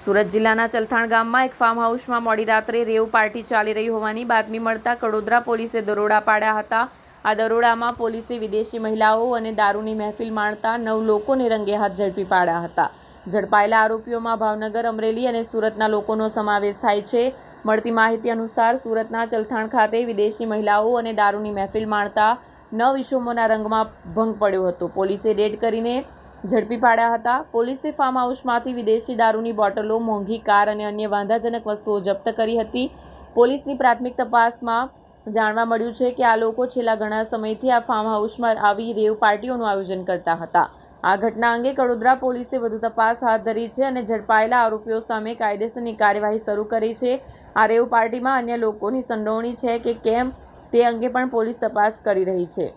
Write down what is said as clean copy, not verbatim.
સુરત જિલ્લાના ચલથાણ ગામમાં એક ફાર્મ હાઉસમાં મોડી રાત્રે રેવ પાર્ટી ચાલી રહી હોવાની બાતમી મળતા કડોદરા પોલીસે દરોડા પાડ્યા હતા। આ દરોડામાં પોલીસે વિદેશી મહિલાઓ અને દારૂની મહેફિલ માણતા 9 લોકોને રંગે હાથ ઝડપી પાડ્યા હતા। ઝડપાયેલા આરોપીઓમાં ભાવનગર, અમરેલી અને સુરતના લોકોનો સમાવેશ થાય છે। મળતી માહિતી અનુસાર સુરતના ચલથાણ ખાતે વિદેશી મહિલાઓ અને દારૂની મહેફિલ માણતા 9 ઇસમોના રંગમાં ભંગ પડ્યો હતો। પોલીસે રેડ કરીને ઝડપી પાડ્યા હતા। પોલીસે ફાર્મ હાઉસમાંથી વિદેશી દારૂની બોટલો, મોંઘી કાર અને અન્ય વાંધાજનક વસ્તુઓ જપ્ત કરી હતી। પોલીસની પ્રાથમિક તપાસમાં જાણવા મળ્યું છે કે આ લોકો છેલ્લા ઘણા સમયથી આ ફાર્મ હાઉસમાં આવી રેવ પાર્ટીઓનું આયોજન કરતા હતા। આ ઘટના અંગે કડોદરા પોલીસે વધુ તપાસ હાથ ધરી છે અને ઝડપાયેલા આરોપીઓ સામે કાયદેસરની કાર્યવાહી શરૂ કરી છે। આ રેવ પાર્ટીમાં અન્ય લોકોની સંડોવણી છે કે કેમ તે અંગે પણ પોલીસ તપાસ કરી રહી છે।